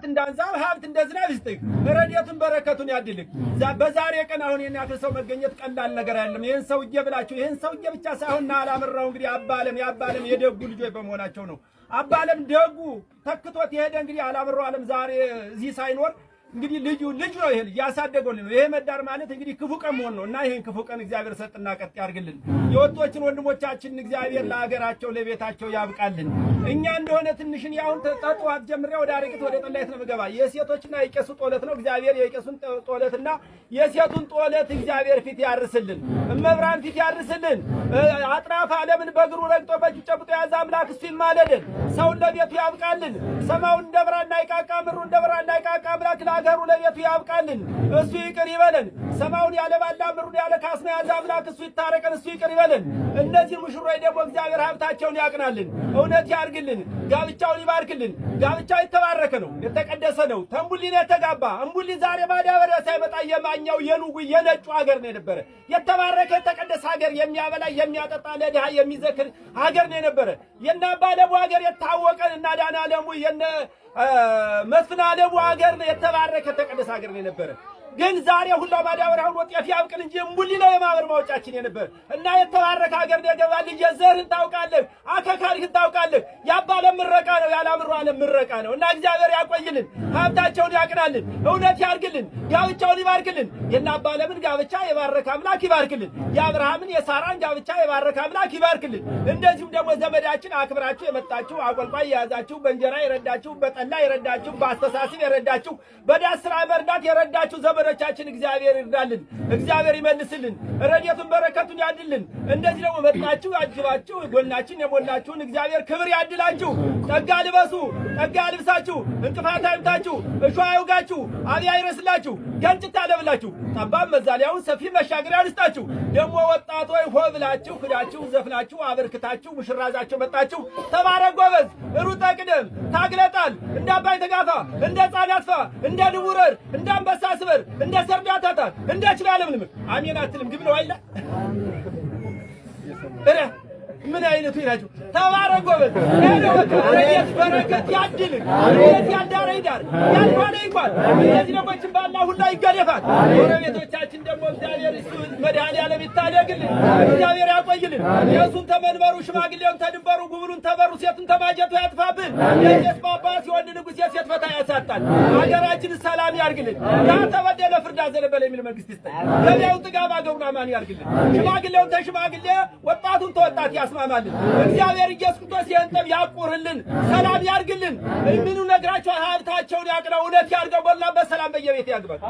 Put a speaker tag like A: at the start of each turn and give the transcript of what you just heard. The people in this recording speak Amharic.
A: እንዳንዛብ ሀብት እንደዝናብ ይስጥህ ረድኤቱን በረከቱን ያድልህ። በዛሬ ቀን አሁን የናክል ሰው መገኘት ቀላል ነገር አይደለም። ይሄን ሰውዬ ብላችሁ ይሄን ሰውዬ ብቻ ሳይሆን አላምራው እንግዲህ አባለም የደጉ ልጆች በመሆናቸው ነው። አባለም ደጉ ተክቶት የሄደ እንግዲህ አላምራው ዓለም ዛሬ እዚህ ሳይኖር እንግዲህ ልጁ ነው ይሄ ያሳደገልን ነው። ይሄ መዳር ማለት እንግዲህ ክፉ ቀን መሆን ነውና ይሄን ክፉ ቀን እግዚአብሔር ሰጥና ቀጥ ያርግልን። የወጦችን ወንድሞቻችን እግዚአብሔር ለሀገራቸው ለቤታቸው ያብቃልን። እኛ እንደሆነ ትንሽን ያሁን ተጣጣዋት ጀምሬ ወደ አረቂት ወደ ጠላይት ነው መገባ የሴቶችና የቄሱ ጦለት ነው። እግዚአብሔር የቄሱን ጦለትና የሴቱን ጦለት እግዚአብሔር ፊት ያርስልን፣ እመብራን ፊት ያርስልን። አጥራፍ ዓለምን በእግሩ ረግጦ በእጁ ጨብጦ ያዘ አምላክ እሱ ይማለልን። ሰውን ለቤቱ ያብቃልን። ሰማውን እንደብራና ይቃቃ ምሩ እንደብራና ይቃቃ አምላክ ለሀገሩ ለቤቱ ያብቃልን። እሱ ይቅር ይበለን። ሰማውን ያለ ባላ ምሩን ያለ ካስማ ያዘ አምላክ እሱ ይታረቀን፣ እሱ ይቅር ይበለን። እነዚህ ሙሽሮች ደግሞ እግዚአብሔር ሀብታቸውን ያቅናልን፣ እውነት ያርግልን፣ ጋብቻውን ይባርክልን። ጋብቻው የተባረከ ነው፣ የተቀደሰ ነው። ተንቡሊ ነው የተጋባ እምቡሊ ዛሬ ማዳበሪያ ሳይመጣ የማኛው የኑጉ የነጩ ሀገር ነው የነበረ። የተባረከ የተቀደሰ ሀገር የሚያበላ የሚያጠጣ ለድሃ የሚዘክር ሀገር ነው የነበረ። የና ባለሙ ሀገር የታወቀ እና ዳና አለሙ የነ መስፍን አለሙ ሀገር ነው የተባረከ የተቀደሰ ሀገር ነው የነበረ። ግን ዛሬ ሁላ ማዳበሪያውን ወጤፍ ያብቅል እንጂ እምቡሊ ነው የማህበር ማውጫችን የነበር እና የተባረከ ሀገር ነው የገባ። ልጅ ዘርህን ታውቃለህ፣ አከካሪህን ታውቃለህ። ያባለም ምረቃ ነው ያላምሩ ዓለም ምረቃ ነው እና እግዚአብሔር ያቆይልን፣ ሀብታቸውን ያቅናልን፣ እውነት ያርግልን፣ ጋብቻውን ይባርክልን። የና አባለምን ጋብቻ የባረከ አምላክ ይባርክልን። የአብርሃምን የሳራን ጋብቻ የባረከ አምላክ ይባርክልን። እንደዚሁም ደግሞ ዘመዳችን አክብራችሁ የመጣችሁ አቆልቋይ የያዛችሁ በእንጀራ የረዳችሁ በጠላ የረዳችሁ በአስተሳሰብ የረዳችሁ በዳስ ስራ መርዳት የረዳችሁ ዘመዶቻችን እግዚአብሔር ይርዳልን፣ እግዚአብሔር ይመልስልን፣ ረድኤቱን በረከቱን ያድልን። እንደዚህ ደግሞ መጣችሁ አጅባችሁ ጎናችን የሞላችሁን እግዚአብሔር ክብር ያድላችሁ። ጸጋ ልበሱ፣ ጸጋ ልብሳችሁ፣ እንቅፋት አይምታችሁ፣ እሾህ አይውጋችሁ፣ አብያ ይረስላችሁ፣ ገንጭት አለብላችሁ፣ ጠባብ መዛሊያውን ሰፊ መሻገሪያ ልስጣችሁ። ደግሞ ወጣቶች ሆ ብላችሁ ክዳችሁ ዘፍናችሁ አበርክታችሁ ሙሽራዛችሁ መጣችሁ። ተባረክ ጎበዝ፣ ሩጠ ቅደም፣ ታግለጣል፣ እንደ አባይ ተጋፋ፣ እንደ ሕፃን አጥፋ፣ እንደ ድቡረር፣ እንደ አንበሳ ስበር፣ እንደ ሰርዳታታ፣ እንደ ችላለም ልም አሜን አትልም ግብ ነው አይላ እረ ምን አይነቱ ይላችሁ። ተባረክ ጎበዝ፣ ረድኤት በረከት ያድልህ፣ ረድኤት ያዳረ ይዳር፣ ያልኳለ ይኳል። እነዚህ ደሞች ባላ ሁላ ይገደፋል። ጎረቤቶቻችን ደግሞ እግዚአብሔር እሱ መድኃኔዓለም ይታደግልን፣ እግዚአብሔር ያቆይልን። የሱን ተመንበሩ ሽማግሌውን ተድንበሩ ጉብሉን ተበሩ ሴቱን ተማጀቱ ያጥፋብን። የቄስ ጳጳስ የወንድ ንጉሥ የሴት ፈታ ያሳጣል። ሀገራችን ሰላም ያርግልን። ያተበደለ ፍርድ አዘነበለ የሚል መንግስት ይስጠን። ገበያውን ጥጋብ አገሩን አማን ያርግልን። ሽማግሌውን ተሽማግሌ ወጣቱን ተወጣት ያስማማልን። እግዚአብሔር ኢየሱስ ክርስቶስ የእንጠብ ያቁርልን፣ ሰላም ያርግልን። ምኑ ነግራቸው ሀብታቸውን ያቅነው፣ እውነት ያርገው፣ በላ በሰላም በየቤት ያግባል።